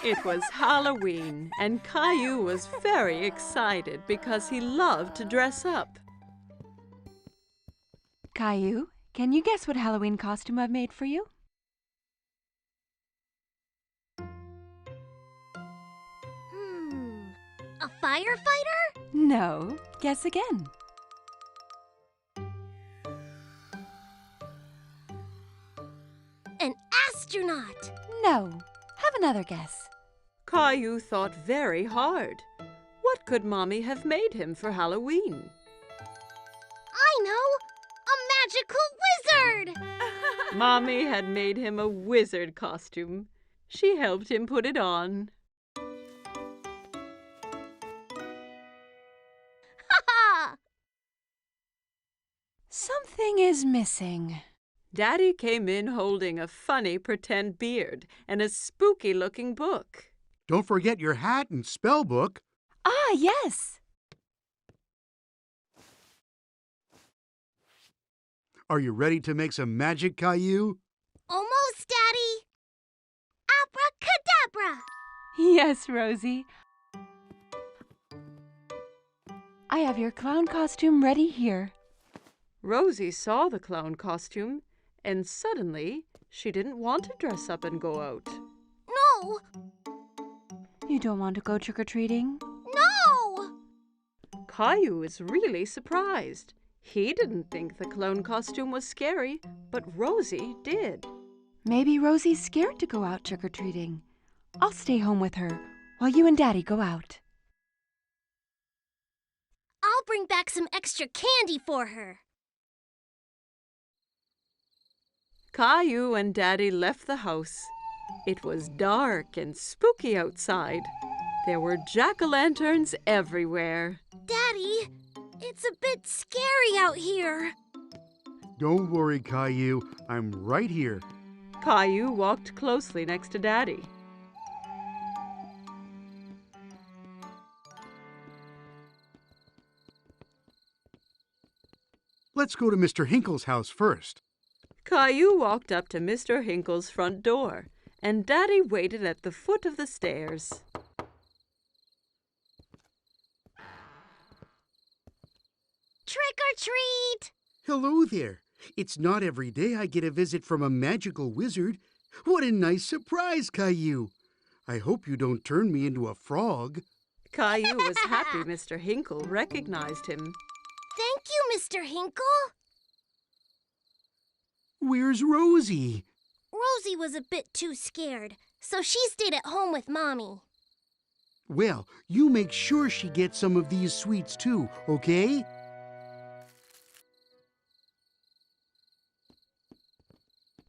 It was Halloween, and Caillou was very excited because he loved to dress up. Caillou, can you guess what Halloween costume I've made for you? A firefighter? No. Guess again. An astronaut? No. Have another guess. Caillou thought very hard. What could Mommy have made him for Halloween? I know! A magical wizard! Mommy had made him a wizard costume. She helped him put it on. Something is missing. Daddy came in holding a funny pretend beard and a spooky-looking book. Don't forget your hat and spell book. Ah, yes. Are you ready to make some magic, Caillou? Almost, Daddy. Abracadabra! Yes, Rosie. I have your clown costume ready here. Rosie saw the clown costume, and suddenly she didn't want to dress up and go out. No! You don't want to go trick-or-treating? No! Caillou was really surprised. He didn't think the clown costume was scary, but Rosie did. Maybe Rosie's scared to go out trick-or-treating. I'll stay home with her while you and Daddy go out. I'll bring back some extra candy for her. Caillou and Daddy left the house. It was dark and spooky outside. There were jack-o'-lanterns everywhere. Daddy, it's a bit scary out here. Don't worry, Caillou. I'm right here. Caillou walked closely next to Daddy. Let's go to Mr. Hinkle's house first. Caillou walked up to Mr. Hinkle's front door, and Daddy waited at the foot of the stairs. Trick or treat! Hello there. It's not every day I get a visit from a magical wizard. What a nice surprise, Caillou. I hope you don't turn me into a frog. Caillou was happy Mr. Hinkle recognized him. Thank you, Mr. Hinkle. Where's Rosie? Rosie was a bit too scared, so she stayed at home with Mommy. Well, you make sure she gets some of these sweets too, okay?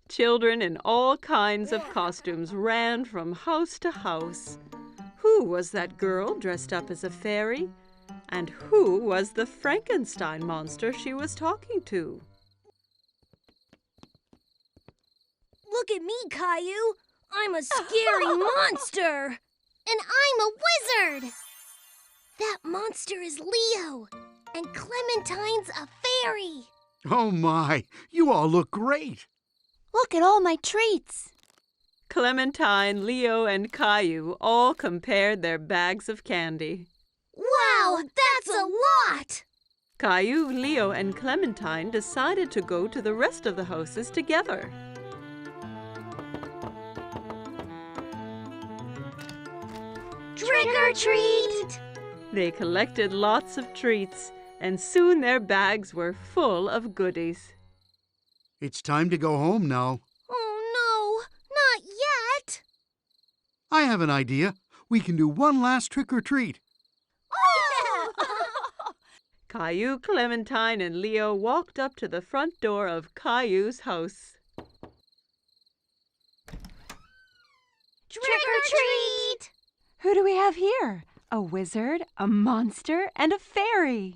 Children in all kinds of costumes ran from house to house. Who was that girl dressed up as a fairy? And who was the Frankenstein monster she was talking to? Look at me, Caillou. I'm a scary monster. And I'm a wizard. That monster is Leo. And Clementine's a fairy. Oh my, you all look great. Look at all my treats. Clementine, Leo, and Caillou all compared their bags of candy. Wow, that's a lot! Caillou, Leo, and Clementine decided to go to the rest of the houses together. Trick or treat! They collected lots of treats, and soon their bags were full of goodies. It's time to go home now. Oh no, not yet! I have an idea. We can do one last trick or treat. Oh! Caillou, Clementine, and Leo walked up to the front door of Caillou's house. Trick Who do we have here? A wizard, a monster, and a fairy.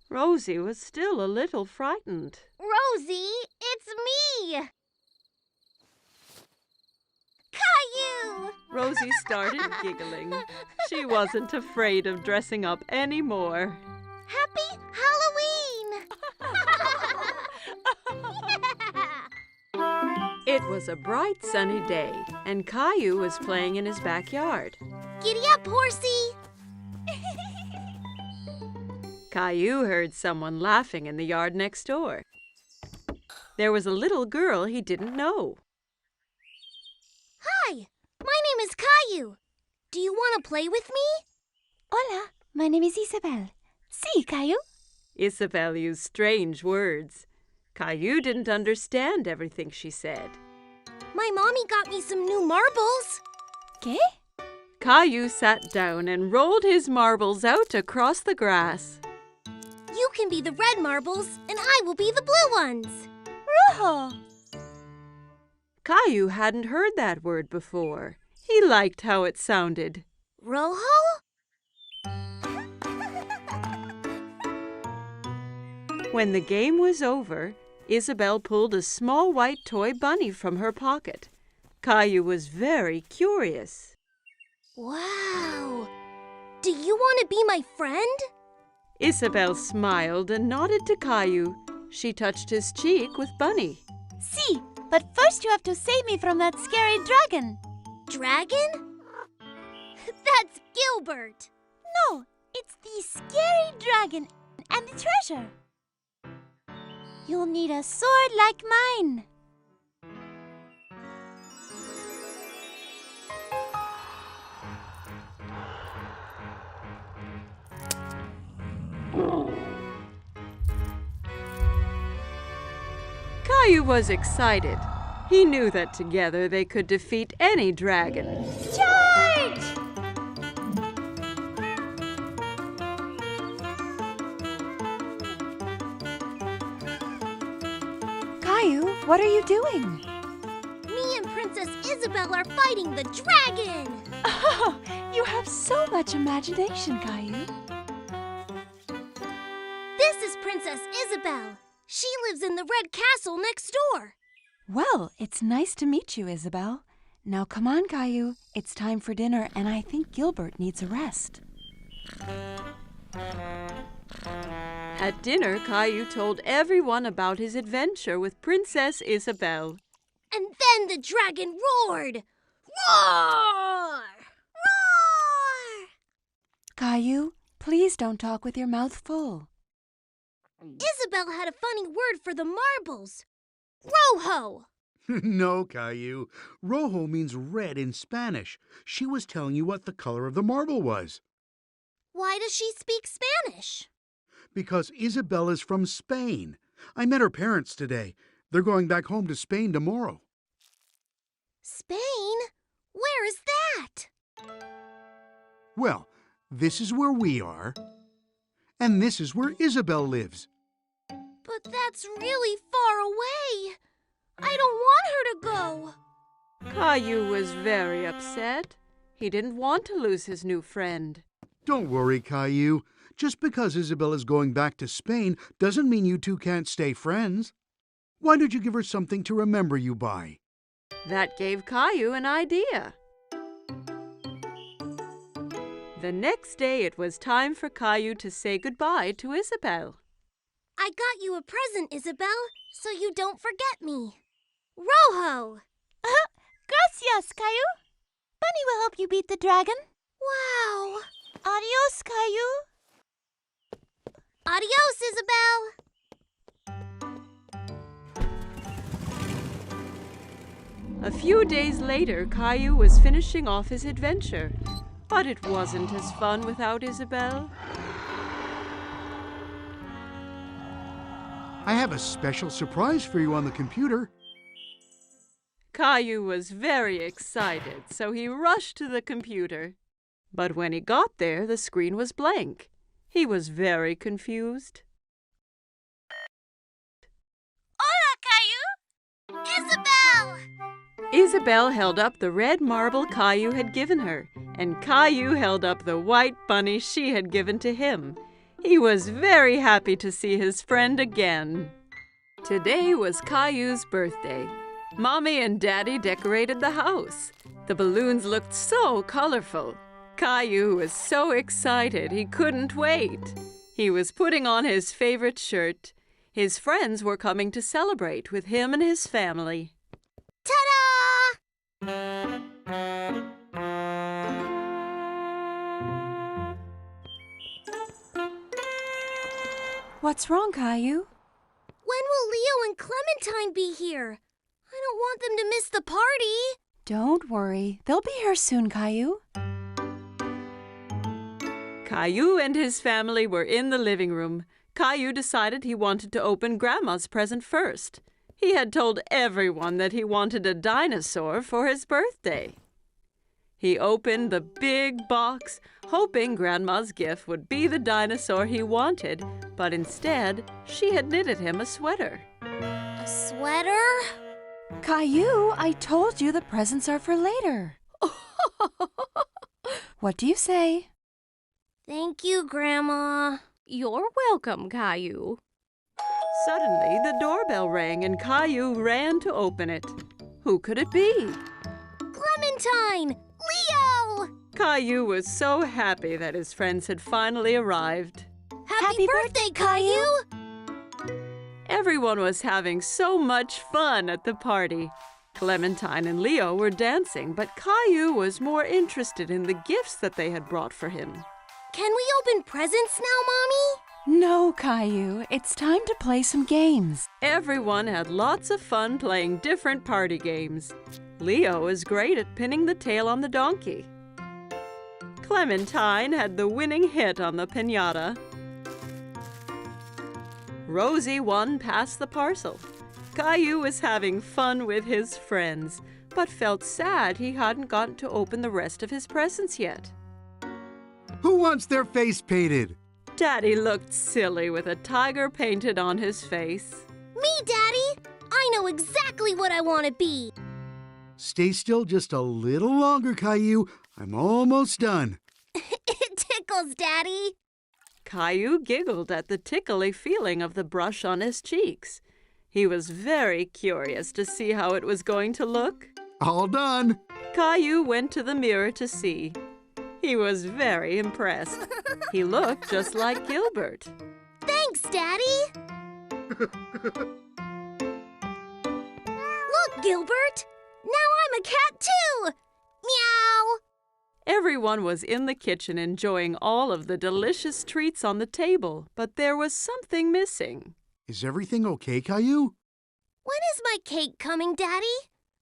Rosie was still a little frightened. Rosie, it's me! Caillou! Rosie started giggling. She wasn't afraid of dressing up anymore. Happy Halloween! It was a bright sunny day, and Caillou was playing in his backyard. Giddy up, horsey! Caillou heard someone laughing in the yard next door. There was a little girl he didn't know. Hi, my name is Caillou. Do you want to play with me? Hola, my name is Isabel. Sí, Caillou. Isabel used strange words. Caillou didn't understand everything she said. My mommy got me some new marbles. ¿Qué? Caillou sat down and rolled his marbles out across the grass. You can be the red marbles, and I will be the blue ones. Rojo. Caillou hadn't heard that word before. He liked how it sounded. Rojo? When the game was over, Isabel pulled a small white toy bunny from her pocket. Caillou was very curious. Wow! Do you want to be my friend? Isabel smiled and nodded to Caillou. She touched his cheek with Bunny. Sí, but first you have to save me from that scary dragon. Dragon? That's Gilbert. No, it's the scary dragon and the treasure. You'll need a sword like mine. Caillou was excited. He knew that together they could defeat any dragon. Charge! Caillou, what are you doing? Me and Princess Isabel are fighting the dragon! Oh, you have so much imagination, Caillou. This is Princess Isabel. She lives in the red castle next door. Well, it's nice to meet you, Isabel. Now come on, Caillou. It's time for dinner, and I think Gilbert needs a rest. At dinner, Caillou told everyone about his adventure with Princess Isabel. And then the dragon roared. Roar! Roar! Caillou, please don't talk with your mouth full. Isabel had a funny word for the marbles. Rojo! No, Caillou. Rojo means red in Spanish. She was telling you what the color of the marble was. Why does she speak Spanish? Because Isabel is from Spain. I met her parents today. They're going back home to Spain tomorrow. Spain? Where is that? Well, this is where we are. And this is where Isabel lives. But that's really far away. I don't want her to go. Caillou was very upset. He didn't want to lose his new friend. Don't worry, Caillou. Just because Isabel is going back to Spain doesn't mean you two can't stay friends. Why don't you give her something to remember you by? That gave Caillou an idea. The next day it was time for Caillou to say goodbye to Isabel. I got you a present, Isabel, so you don't forget me. Rojo! Gracias, Caillou. Bunny will help you beat the dragon. Wow! Adios, Caillou. Adios, Isabel! A few days later, Caillou was finishing off his adventure. But it wasn't as fun without Isabel. I have a special surprise for you on the computer. Caillou was very excited, so he rushed to the computer. But when he got there, the screen was blank. He was very confused. Hola, Caillou! Isabel! Isabel held up the red marble Caillou had given her, and Caillou held up the white bunny she had given to him. He was very happy to see his friend again. Today was Caillou's birthday. Mommy and Daddy decorated the house. The balloons looked so colorful. Caillou was so excited he couldn't wait. He was putting on his favorite shirt. His friends were coming to celebrate with him and his family. Ta-da! What's wrong, Caillou? When will Leo and Clementine be here? I don't want them to miss the party. Don't worry. They'll be here soon, Caillou. Caillou and his family were in the living room. Caillou decided he wanted to open Grandma's present first. He had told everyone that he wanted a dinosaur for his birthday. He opened the big box, hoping Grandma's gift would be the dinosaur he wanted, but instead, she had knitted him a sweater. A sweater? Caillou, I told you the presents are for later. What do you say? Thank you, Grandma. You're welcome, Caillou. Suddenly, the doorbell rang and Caillou ran to open it. Who could it be? Clementine! Leo! Caillou was so happy that his friends had finally arrived. Happy birthday, Caillou! Everyone was having so much fun at the party. Clementine and Leo were dancing, but Caillou was more interested in the gifts that they had brought for him. Can we open presents now, Mommy? No, Caillou. It's time to play some games. Everyone had lots of fun playing different party games. Leo is great at pinning the tail on the donkey. Clementine had the winning hit on the piñata. Rosie won Pass the Parcel. Caillou was having fun with his friends, but felt sad he hadn't gotten to open the rest of his presents yet. Who wants their face painted? Daddy looked silly with a tiger painted on his face. Me, Daddy! I know exactly what I want to be. Stay still just a little longer, Caillou. I'm almost done. It tickles, Daddy. Caillou giggled at the tickly feeling of the brush on his cheeks. He was very curious to see how it was going to look. All done. Caillou went to the mirror to see. He was very impressed. He looked just like Gilbert. Thanks, Daddy. Look, Gilbert. Now I'm a cat, too. Meow. Everyone was in the kitchen enjoying all of the delicious treats on the table, but there was something missing. Is everything okay, Caillou? When is my cake coming, Daddy?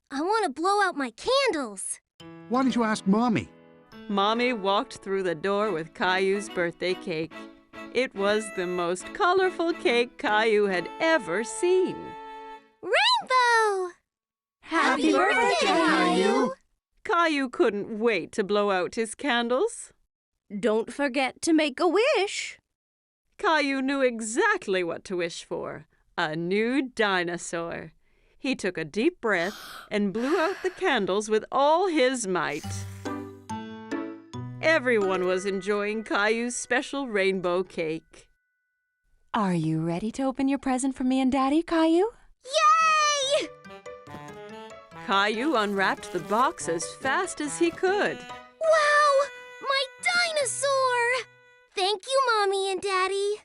I want to blow out my candles. Why don't you ask Mommy? Mommy walked through the door with Caillou's birthday cake. It was the most colorful cake Caillou had ever seen. Rainbow! Happy birthday, Caillou! Caillou couldn't wait to blow out his candles. Don't forget to make a wish. Caillou knew exactly what to wish for. A new dinosaur. He took a deep breath and blew out the candles with all his might. Everyone was enjoying Caillou's special rainbow cake. Are you ready to open your present for me and Daddy, Caillou? Yay! Caillou unwrapped the box as fast as he could. Wow! My dinosaur! Thank you, Mommy and Daddy.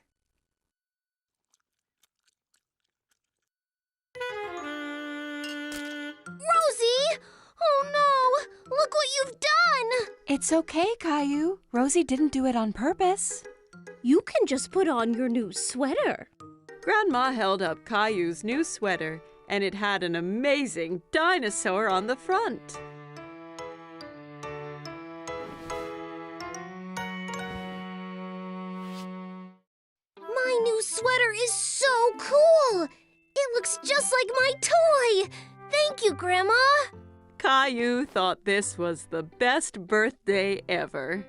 Rosie! Oh no! Look what you've done! It's okay, Caillou. Rosie didn't do it on purpose. You can just put on your new sweater. Grandma held up Caillou's new sweater, and it had an amazing dinosaur on the front. My new sweater is so cool! It looks just like my toy! Thank you, Grandma! Caillou thought this was the best birthday ever.